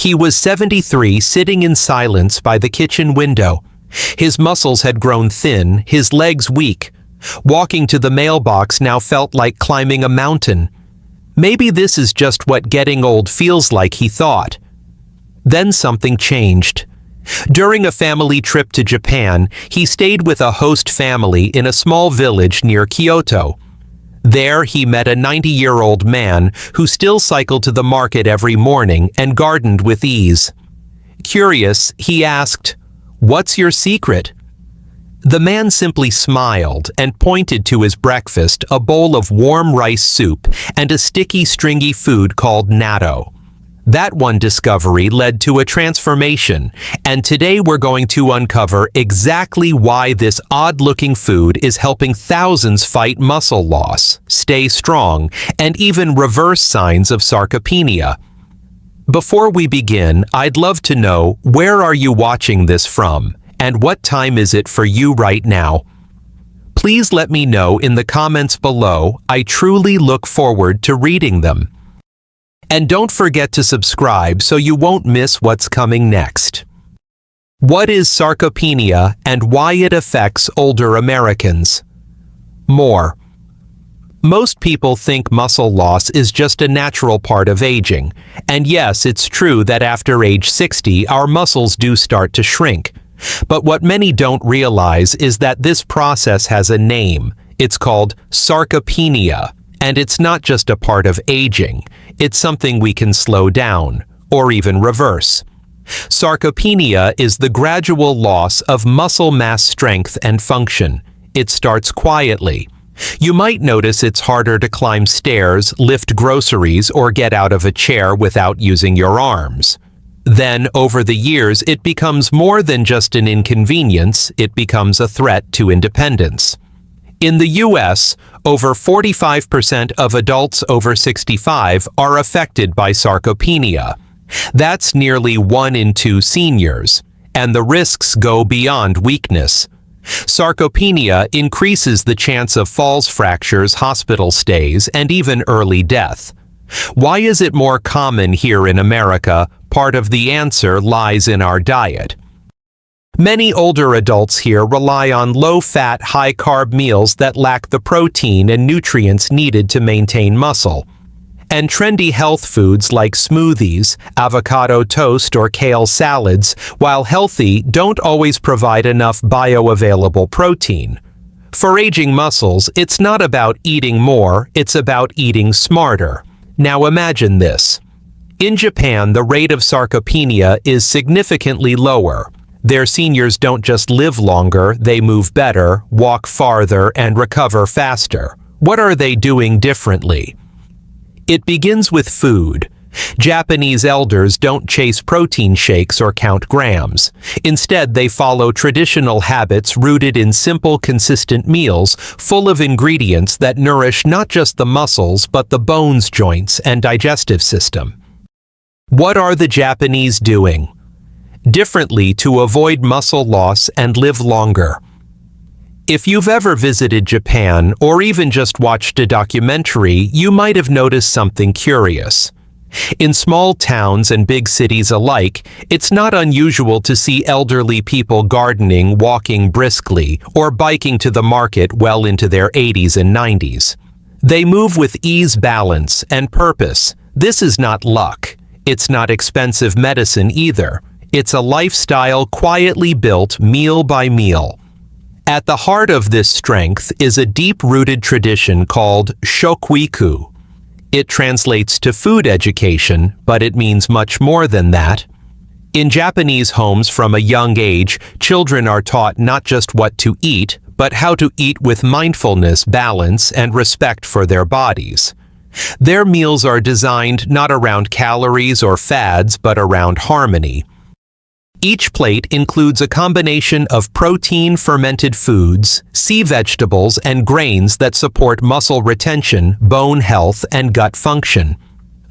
He was 73, sitting in silence by the kitchen window. His muscles had grown thin, his legs weak. Walking to the mailbox now felt like climbing a mountain. Maybe this is just what getting old feels like, he thought. Then something changed. During a family trip to Japan, he stayed with a host family in a small village near Kyoto. There he met a 90-year-old man who still cycled to the market every morning and gardened with ease. Curious, he asked, "What's your secret?" The man simply smiled and pointed to his breakfast, a bowl of warm rice soup and a sticky, stringy food called natto. That one discovery led to a transformation, and today we're going to uncover exactly why this odd-looking food is helping thousands fight muscle loss, stay strong, and even reverse signs of sarcopenia. Before we begin, I'd love to know, where are you watching this from, and what time is it for you right now? Please let me know in the comments below. I truly look forward to reading them. And don't forget to subscribe so you won't miss what's coming next. What is sarcopenia and why it affects older Americans? More. Most people think muscle loss is just a natural part of aging. And yes, it's true that after age 60, our muscles do start to shrink. But what many don't realize is that this process has a name. It's called sarcopenia. And it's not just a part of aging. It's something we can slow down, or even reverse. Sarcopenia is the gradual loss of muscle mass strength and function. It starts quietly. You might notice it's harder to climb stairs, lift groceries, or get out of a chair without using your arms. Then, over the years, it becomes more than just an inconvenience, it becomes a threat to independence. In the U.S., over 45% of adults over 65 are affected by sarcopenia. That's nearly 1 in 2 seniors, and the risks go beyond weakness. Sarcopenia increases the chance of falls, fractures, hospital stays, and even early death. Why is it more common here in America? Part of the answer lies in our diet. Many older adults here rely on low-fat, high-carb meals that lack the protein and nutrients needed to maintain muscle. And trendy health foods like smoothies, avocado toast, or kale salads, while healthy, don't always provide enough bioavailable protein. For aging muscles, it's not about eating more, it's about eating smarter. Now imagine this. In Japan, the rate of sarcopenia is significantly lower. Their seniors don't just live longer, they move better, walk farther, and recover faster. What are they doing differently? It begins with food. Japanese elders don't chase protein shakes or count grams. Instead, they follow traditional habits rooted in simple, consistent meals, full of ingredients that nourish not just the muscles, but the bones, joints, and digestive system. What are the Japanese doing differently to avoid muscle loss and live longer? If you've ever visited Japan or even just watched a documentary, you might have noticed something curious. In small towns and big cities alike, it's not unusual to see elderly people gardening, walking briskly, or biking to the market well into their 80s and 90s. They move with ease, balance, and purpose. This is not luck. It's not expensive medicine either. It's a lifestyle quietly built meal by meal. At the heart of this strength is a deep-rooted tradition called shokuiku. It translates to food education, but it means much more than that. In Japanese homes from a young age, children are taught not just what to eat, but how to eat with mindfulness, balance, and respect for their bodies. Their meals are designed not around calories or fads, but around harmony. Each plate includes a combination of protein, fermented foods, sea vegetables, and grains that support muscle retention, bone health, and gut function.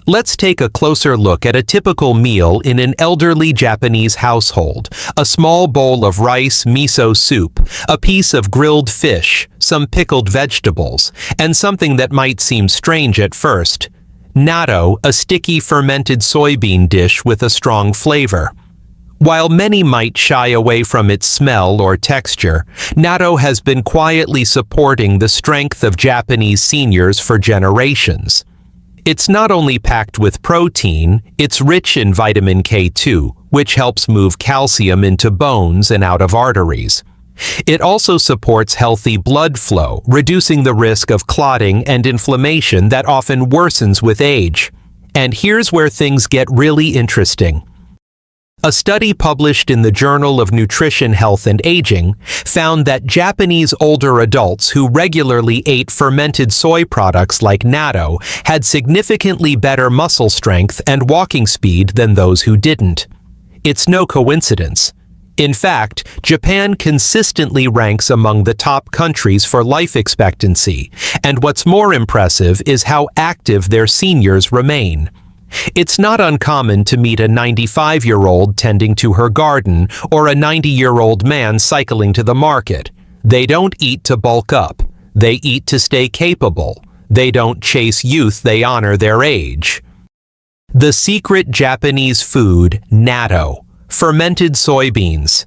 Let's take a closer look at a typical meal in an elderly Japanese household. A small bowl of rice, miso soup, a piece of grilled fish, some pickled vegetables, and something that might seem strange at first: Natto, a sticky fermented soybean dish with a strong flavor. While many might shy away from its smell or texture, natto has been quietly supporting the strength of Japanese seniors for generations. It's not only packed with protein, it's rich in vitamin K2, which helps move calcium into bones and out of arteries. It also supports healthy blood flow, reducing the risk of clotting and inflammation that often worsens with age. And here's where things get really interesting. A study published in the Journal of Nutrition, Health and Aging found that Japanese older adults who regularly ate fermented soy products like natto had significantly better muscle strength and walking speed than those who didn't. It's no coincidence. In fact, Japan consistently ranks among the top countries for life expectancy, and what's more impressive is how active their seniors remain. It's not uncommon to meet a 95-year-old tending to her garden or a 90-year-old man cycling to the market. They don't eat to bulk up. They eat to stay capable. They don't chase youth, they honor their age. The secret Japanese food, natto, fermented soybeans.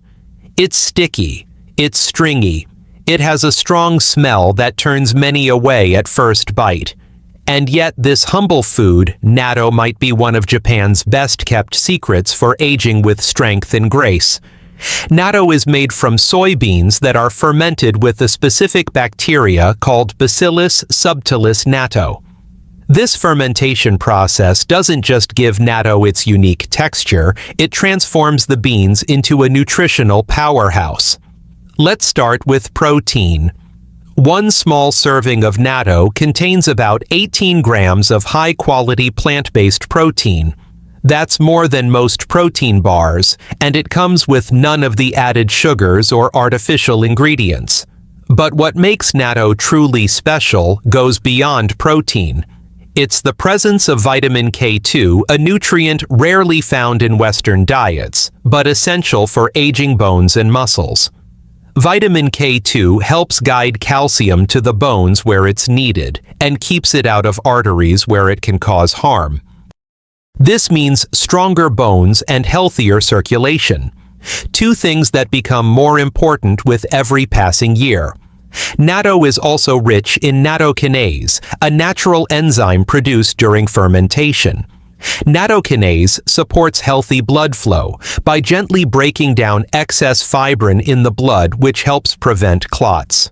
It's sticky. It's stringy. It has a strong smell that turns many away at first bite. And yet this humble food, natto, might be one of Japan's best-kept secrets for aging with strength and grace. Natto is made from soybeans that are fermented with a specific bacteria called Bacillus subtilis natto. This fermentation process doesn't just give natto its unique texture, it transforms the beans into a nutritional powerhouse. Let's start with protein. One small serving of natto contains about 18 grams of high-quality plant-based protein. That's more than most protein bars, and it comes with none of the added sugars or artificial ingredients. But what makes natto truly special goes beyond protein. It's the presence of vitamin K2, a nutrient rarely found in Western diets, but essential for aging bones and muscles. Vitamin K2 helps guide calcium to the bones where it's needed and keeps it out of arteries where it can cause harm. This means stronger bones and healthier circulation, two things that become more important with every passing year. Natto is also rich in nattokinase, a natural enzyme produced during fermentation. Nattokinase supports healthy blood flow by gently breaking down excess fibrin in the blood, which helps prevent clots.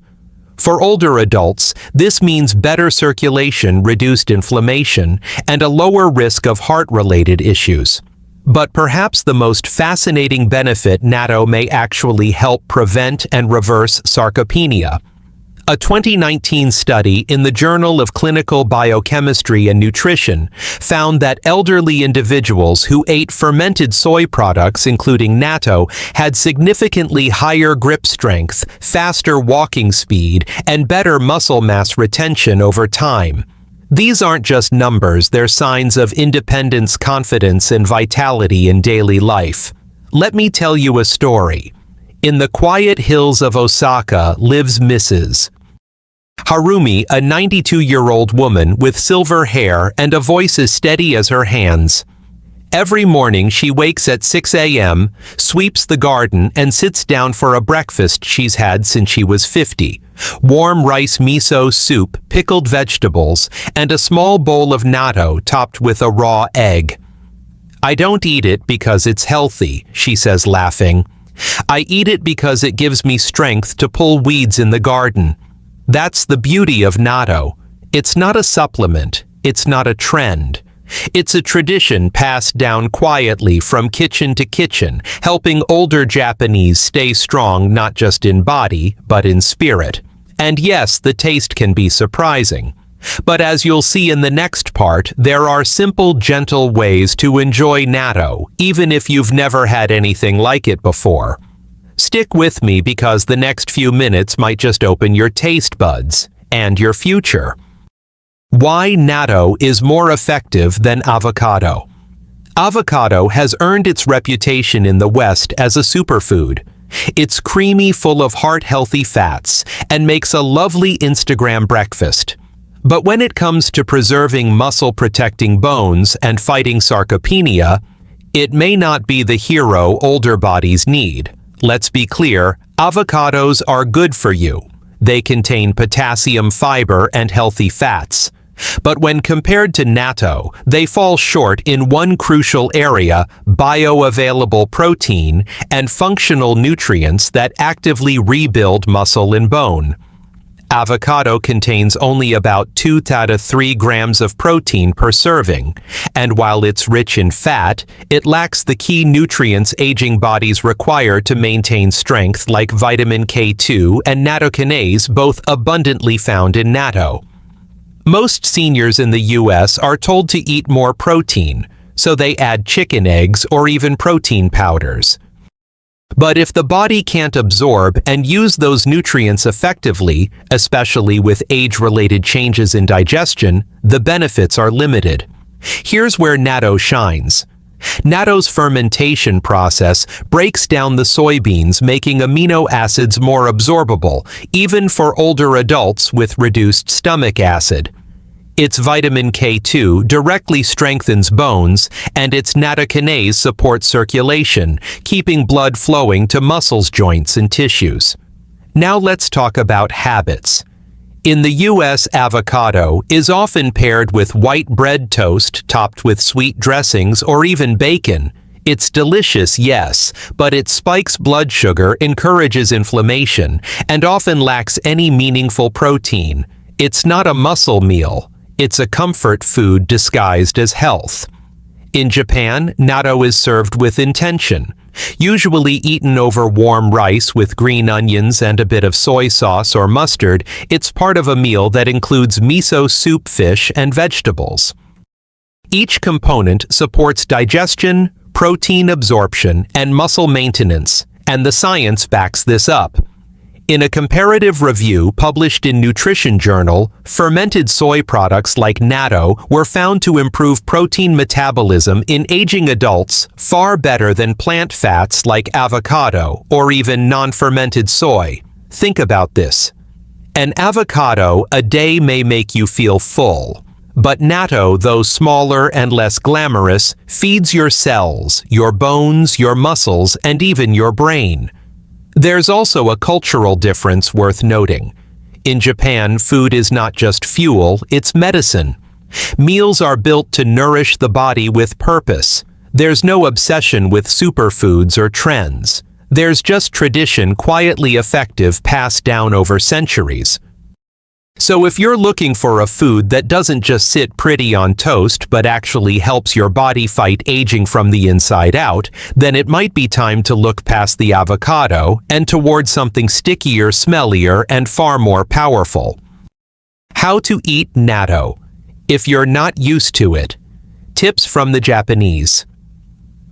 For older adults, this means better circulation, reduced inflammation, and a lower risk of heart-related issues. But perhaps the most fascinating benefit, natto may actually help prevent and reverse sarcopenia. A 2019 study in the Journal of Clinical Biochemistry and Nutrition found that elderly individuals who ate fermented soy products, including natto, had significantly higher grip strength, faster walking speed, and better muscle mass retention over time. These aren't just numbers, they're signs of independence, confidence, and vitality in daily life. Let me tell you a story. In the quiet hills of Osaka lives Mrs. Harumi, a 92-year-old woman with silver hair and a voice as steady as her hands. Every morning she wakes at 6 a.m., sweeps the garden, and sits down for a breakfast she's had since she was 50. Warm rice miso soup, pickled vegetables, and a small bowl of natto topped with a raw egg. "I don't eat it because it's healthy," she says, laughing. "I eat it because it gives me strength to pull weeds in the garden." That's the beauty of natto. It's not a supplement. It's not a trend. It's a tradition passed down quietly from kitchen to kitchen, helping older Japanese stay strong not just in body, but in spirit. And yes, the taste can be surprising. But as you'll see in the next part, there are simple, gentle ways to enjoy natto, even if you've never had anything like it before. Stick with me because the next few minutes might just open your taste buds and your future. Why natto is more effective than avocado. Avocado has earned its reputation in the West as a superfood. It's creamy, full of heart-healthy fats, and makes a lovely Instagram breakfast. But when it comes to preserving muscle-protecting bones and fighting sarcopenia, it may not be the hero older bodies need. Let's be clear, avocados are good for you. They contain potassium, fiber, and healthy fats. But when compared to natto, they fall short in one crucial area: bioavailable protein and functional nutrients that actively rebuild muscle and bone. Avocado contains only about 2 to 3 grams of protein per serving, and while it's rich in fat, it lacks the key nutrients aging bodies require to maintain strength, like vitamin K2 and nattokinase, both abundantly found in natto. Most seniors in the US are told to eat more protein, so they add chicken eggs or even protein powders. But if the body can't absorb and use those nutrients effectively, especially with age-related changes in digestion, the benefits are limited. Here's where natto shines. Natto's fermentation process breaks down the soybeans, making amino acids more absorbable, even for older adults with reduced stomach acid. Its vitamin K2 directly strengthens bones, and its nattokinase supports circulation, keeping blood flowing to muscles, joints, and tissues. Now let's talk about habits. In the US, avocado is often paired with white bread toast topped with sweet dressings or even bacon. It's delicious, yes, but it spikes blood sugar, encourages inflammation, and often lacks any meaningful protein. It's not a muscle meal. It's a comfort food disguised as health. In Japan, natto is served with intention, usually eaten over warm rice with green onions and a bit of soy sauce or mustard. It's part of a meal that includes miso soup, fish, and vegetables. Each component supports digestion, protein absorption, and muscle maintenance, and the science backs this up. In a comparative review published in Nutrition Journal, fermented soy products like natto were found to improve protein metabolism in aging adults far better than plant fats like avocado or even non-fermented soy. Think about this. An avocado a day may make you feel full, but natto, though smaller and less glamorous, feeds your cells, your bones, your muscles, and even your brain. There's also a cultural difference worth noting. In Japan, food is not just fuel, it's medicine. Meals are built to nourish the body with purpose. There's no obsession with superfoods or trends. There's just tradition, quietly effective, passed down over centuries. So if you're looking for a food that doesn't just sit pretty on toast but actually helps your body fight aging from the inside out, then it might be time to look past the avocado and toward something stickier, smellier, and far more powerful. How to eat natto if you're not used to it. Tips from the Japanese.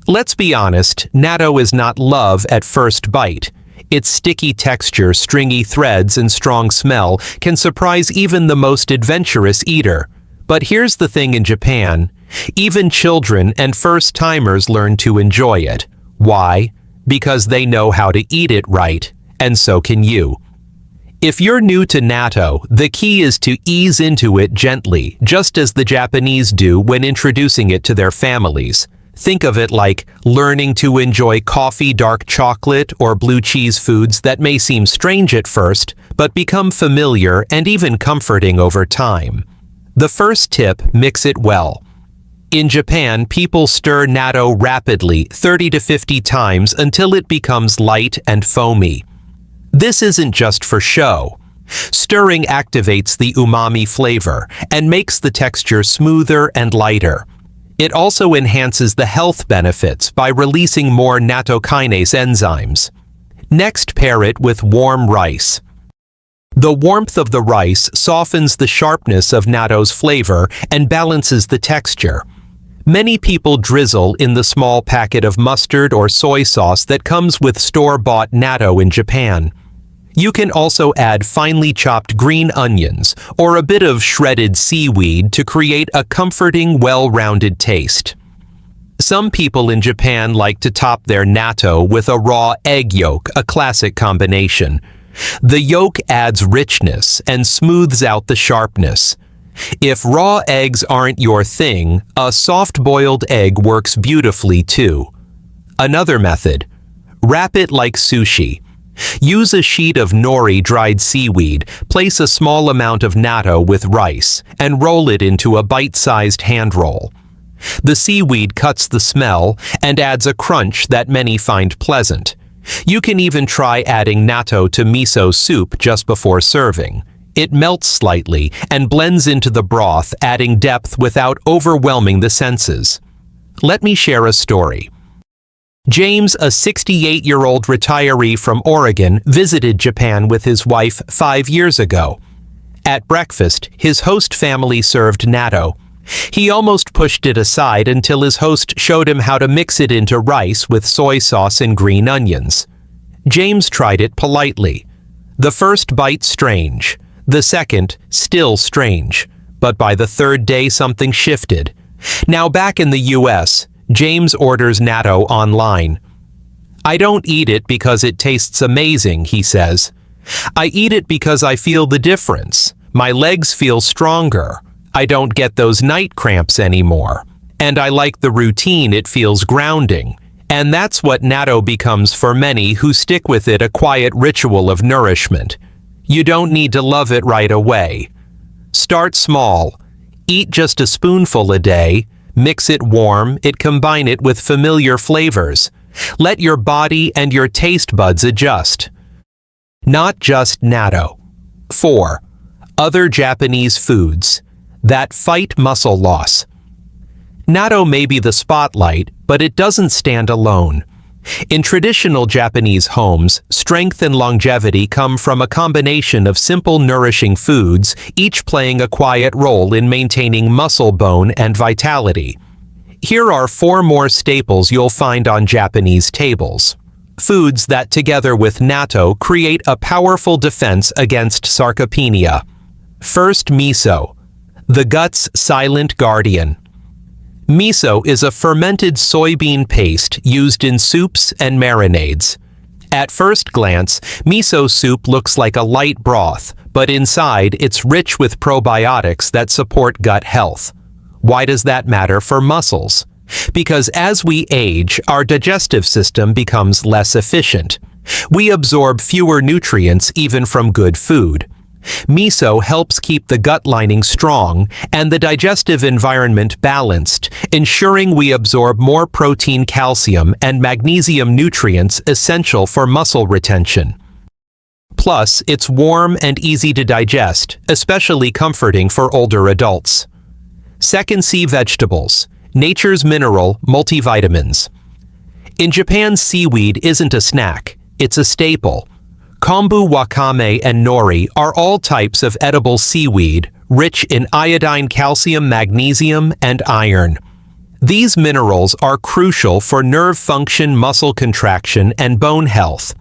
Let's be honest, natto is not love at first bite. Its sticky texture, stringy threads, and strong smell can surprise even the most adventurous eater. But here's the thing: in Japan, even children and first-timers learn to enjoy it. Why? Because they know how to eat it right, and so can you. If you're new to natto, the key is to ease into it gently, just as the Japanese do when introducing it to their families. Think of it like learning to enjoy coffee, dark chocolate, or blue cheese, foods that may seem strange at first, but become familiar and even comforting over time. The first tip: mix it well. In Japan, people stir natto rapidly, 30 to 50 times, until it becomes light and foamy. This isn't just for show. Stirring activates the umami flavor and makes the texture smoother and lighter. It also enhances the health benefits by releasing more nattokinase enzymes. Next, pair it with warm rice. The warmth of the rice softens the sharpness of natto's flavor and balances the texture. Many people drizzle in the small packet of mustard or soy sauce that comes with store-bought natto in Japan. You can also add finely chopped green onions or a bit of shredded seaweed to create a comforting, well-rounded taste. Some people in Japan like to top their natto with a raw egg yolk, a classic combination. The yolk adds richness and smooths out the sharpness. If raw eggs aren't your thing, a soft-boiled egg works beautifully too. Another method: wrap it like sushi. Use a sheet of nori dried seaweed, place a small amount of natto with rice, and roll it into a bite-sized hand roll. The seaweed cuts the smell and adds a crunch that many find pleasant. You can even try adding natto to miso soup just before serving. It melts slightly and blends into the broth, adding depth without overwhelming the senses. Let me share a story. James, a 68-year-old retiree from Oregon, visited Japan with his wife 5 years ago. At breakfast, his host family served natto. He almost pushed it aside until his host showed him how to mix it into rice with soy sauce and green onions. James tried it politely. The first bite strange, the second still strange, but by the third day something shifted. Now back in the US, James orders natto online. "I don't eat it because it tastes amazing," he says. "I eat it because I feel the difference. My legs feel stronger. I don't get those night cramps anymore. And I like the routine, it feels grounding." And that's what natto becomes for many who stick with it, a quiet ritual of nourishment. You don't need to love it right away. Start small. Eat just a spoonful a day. Mix it warm, combine it with familiar flavors. Let your body and your taste buds adjust. Not just natto. 4. Other Japanese foods that fight muscle loss. Natto may be the spotlight, but it doesn't stand alone. In traditional Japanese homes, strength and longevity come from a combination of simple, nourishing foods, each playing a quiet role in maintaining muscle, bone, and vitality. Here are 4 more staples you'll find on Japanese tables. Foods that, together with natto, create a powerful defense against sarcopenia. First, miso, the gut's silent guardian. Miso is a fermented soybean paste used in soups and marinades. At first glance, miso soup looks like a light broth, but inside it's rich with probiotics that support gut health. Why does that matter for muscles? Because as we age, our digestive system becomes less efficient. We absorb fewer nutrients even from good food. Miso helps keep the gut lining strong and the digestive environment balanced, ensuring we absorb more protein, calcium, and magnesium nutrients essential for muscle retention. Plus, it's warm and easy to digest, especially comforting for older adults. Second, sea vegetables, nature's mineral multivitamins. In Japan, seaweed isn't a snack, it's a staple. Kombu, wakame, and nori are all types of edible seaweed, rich in iodine, calcium, magnesium, and iron. These minerals are crucial for nerve function, muscle contraction, and bone health.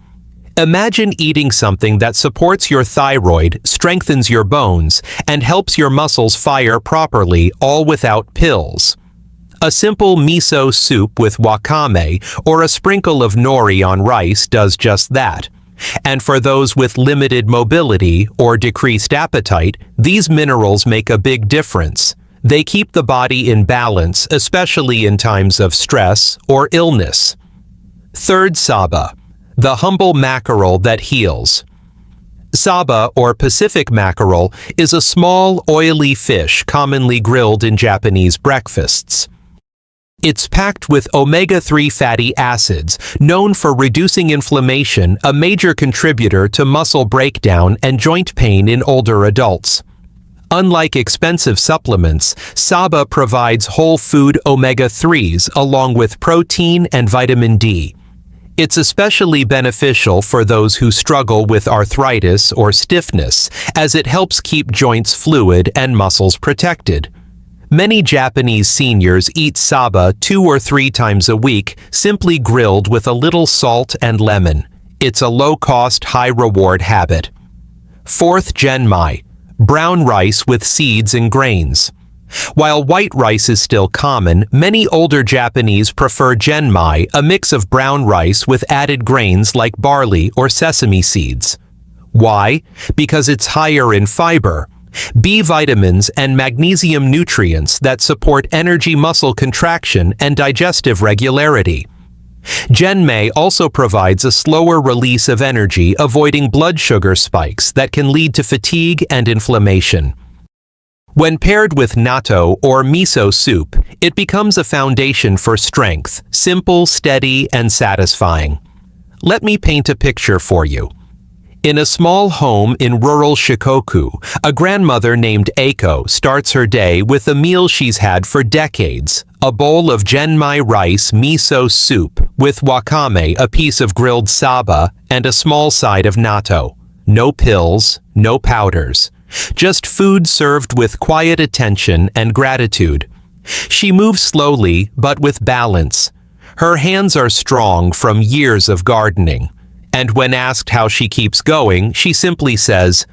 Imagine eating something that supports your thyroid, strengthens your bones, and helps your muscles fire properly, all without pills. A simple miso soup with wakame or a sprinkle of nori on rice does just that. And for those with limited mobility or decreased appetite, these minerals make a big difference. They keep the body in balance, especially in times of stress or illness. Third, saba, the humble mackerel that heals. Saba, or Pacific mackerel, is a small, oily fish commonly grilled in Japanese breakfasts. It's packed with omega-3 fatty acids, known for reducing inflammation, a major contributor to muscle breakdown and joint pain in older adults. Unlike expensive supplements, saba provides whole food omega-3s along with protein and vitamin D. It's especially beneficial for those who struggle with arthritis or stiffness, as it helps keep joints fluid and muscles protected. Many Japanese seniors eat saba 2 or 3 times a week, simply grilled with a little salt and lemon. It's a low-cost, high-reward habit. Fourth, genmai, brown rice with seeds and grains. While white rice is still common, many older Japanese prefer genmai, a mix of brown rice with added grains like barley or sesame seeds. Why? Because it's higher in fiber. B vitamins and magnesium nutrients that support energy muscle contraction and digestive regularity. Genmai also provides a slower release of energy, avoiding blood sugar spikes that can lead to fatigue and inflammation. When paired with natto or miso soup, it becomes a foundation for strength, simple, steady, and satisfying. Let me paint a picture for you. In a small home in rural Shikoku, a grandmother named Eiko starts her day with a meal she's had for decades, a bowl of genmai rice miso soup with wakame, a piece of grilled saba, and a small side of natto. No pills, no powders. Just food served with quiet attention and gratitude. She moves slowly, but with balance. Her hands are strong from years of gardening. And when asked how she keeps going, she simply says,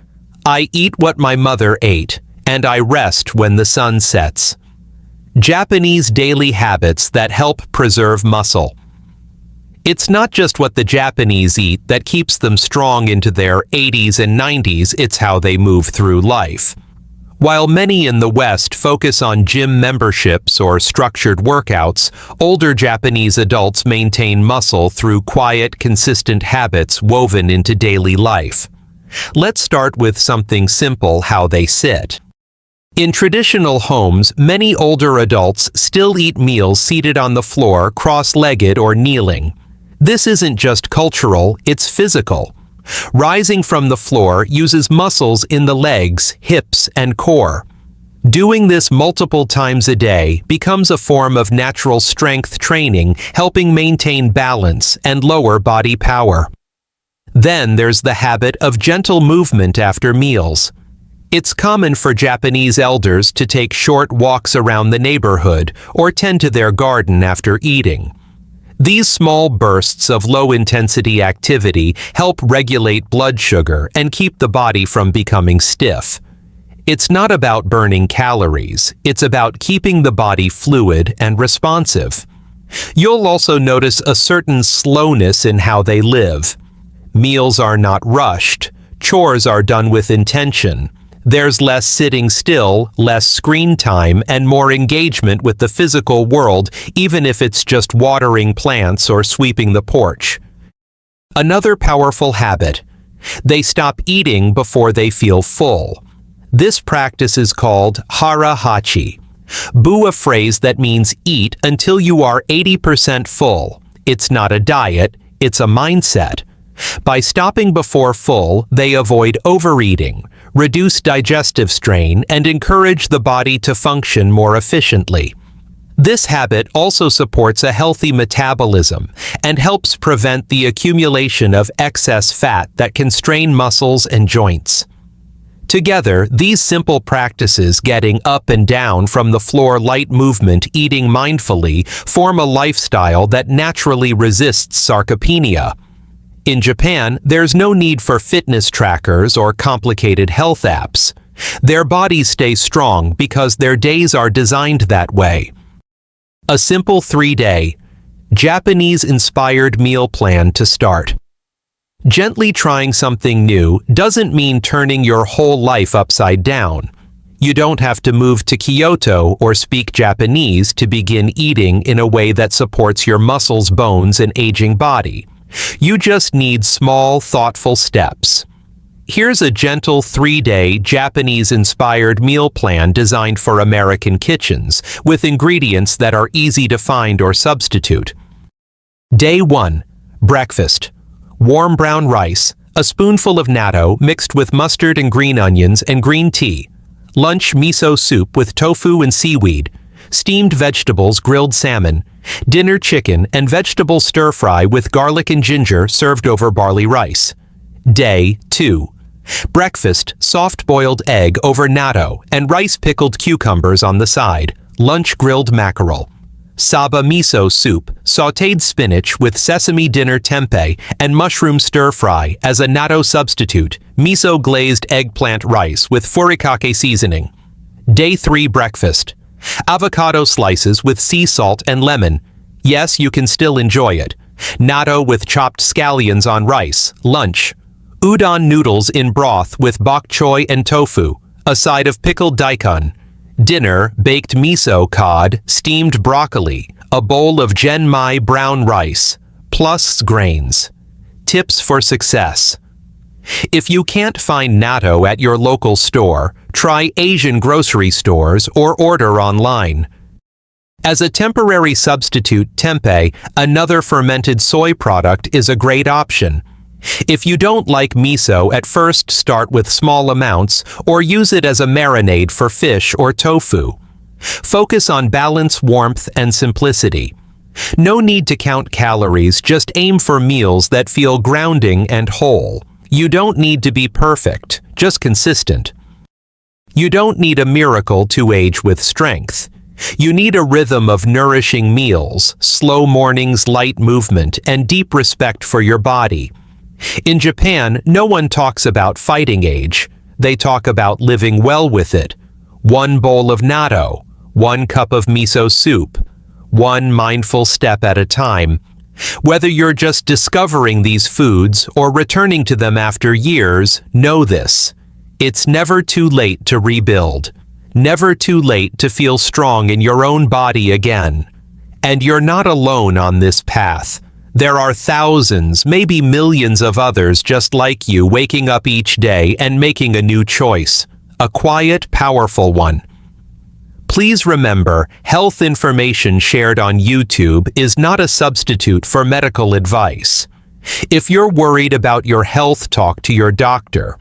"I eat what my mother ate, and I rest when the sun sets." Japanese daily habits that help preserve muscle. It's not just what the Japanese eat that keeps them strong into their 80s and 90s, it's how they move through life. While many in the West focus on gym memberships or structured workouts, older Japanese adults maintain muscle through quiet, consistent habits woven into daily life. Let's start with something simple: how they sit. In traditional homes, many older adults still eat meals seated on the floor, cross-legged or kneeling. This isn't just cultural, it's physical. Rising from the floor uses muscles in the legs, hips, and core. Doing this multiple times a day becomes a form of natural strength training, helping maintain balance and lower body power. Then there's the habit of gentle movement after meals. It's common for Japanese elders to take short walks around the neighborhood or tend to their garden after eating. These small bursts of low-intensity activity help regulate blood sugar and keep the body from becoming stiff. It's not about burning calories, it's about keeping the body fluid and responsive. You'll also notice a certain slowness in how they live. Meals are not rushed, chores are done with intention. There's less sitting still, less screen time, and more engagement with the physical world, even if it's just watering plants or sweeping the porch. Another powerful habit: they stop eating before they feel full. This practice is called hara hachi, a phrase that means eat until you are 80% full. It's not a diet, it's a mindset. By stopping before full, they avoid overeating, reduce digestive strain, and encourage the body to function more efficiently. This habit also supports a healthy metabolism and helps prevent the accumulation of excess fat that can strain muscles and joints. Together, these simple practices, getting up and down from the floor, light movement, eating mindfully, form a lifestyle that naturally resists sarcopenia. In Japan, there's no need for fitness trackers or complicated health apps. Their bodies stay strong because their days are designed that way. A simple 3-day, Japanese-inspired meal plan to start. Gently trying something new doesn't mean turning your whole life upside down. You don't have to move to Kyoto or speak Japanese to begin eating in a way that supports your muscles, bones, and aging body. You just need small, thoughtful steps. Here's a gentle 3-day Japanese-inspired meal plan designed for American kitchens, with ingredients that are easy to find or substitute. Day 1. Breakfast. Warm brown rice, a spoonful of natto mixed with mustard and green onions and green tea. Lunch: miso soup with tofu and seaweed. Steamed vegetables, grilled salmon. Dinner: chicken and vegetable stir-fry with garlic and ginger served over barley rice. Day 2. Breakfast: soft-boiled egg over natto and rice, pickled cucumbers on the side. Lunch: grilled mackerel. Saba miso soup, sautéed spinach with sesame, dinner tempeh, and mushroom stir-fry as a natto substitute. Miso glazed eggplant rice with furikake seasoning. Day 3. Breakfast: avocado slices with sea salt and lemon. Yes, you can still enjoy it. Natto with chopped scallions on rice. Lunch: udon noodles in broth with bok choy and tofu. A side of pickled daikon. Dinner, baked miso cod, steamed broccoli, a bowl of genmai brown rice, plus grains. Tips for success. If you can't find natto at your local store, try Asian grocery stores or order online. As a temporary substitute, tempeh, another fermented soy product, is a great option. If you don't like miso, at first start with small amounts or use it as a marinade for fish or tofu. Focus on balance, warmth, and simplicity. No need to count calories, just aim for meals that feel grounding and whole. You don't need to be perfect, just consistent. You don't need a miracle to age with strength. You need a rhythm of nourishing meals, slow mornings, light movement, and deep respect for your body. In Japan, no one talks about fighting age. They talk about living well with it. 1 bowl of natto, 1 cup of miso soup, 1 mindful step at a time. Whether you're just discovering these foods or returning to them after years, know this. It's never too late to rebuild. Never too late to feel strong in your own body again. And you're not alone on this path. There are thousands, maybe millions of others just like you waking up each day and making a new choice. A quiet, powerful one. Please remember, health information shared on YouTube is not a substitute for medical advice. If you're worried about your health, talk to your doctor.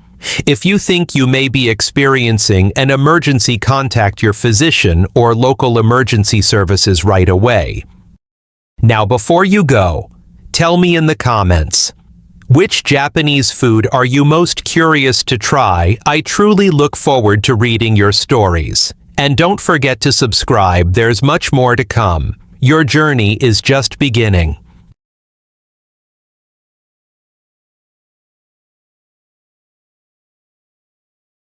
If you think you may be experiencing an emergency, contact your physician or local emergency services right away. Now, before you go, tell me in the comments, which Japanese food are you most curious to try? I truly look forward to reading your stories. And don't forget to subscribe, there's much more to come. Your journey is just beginning.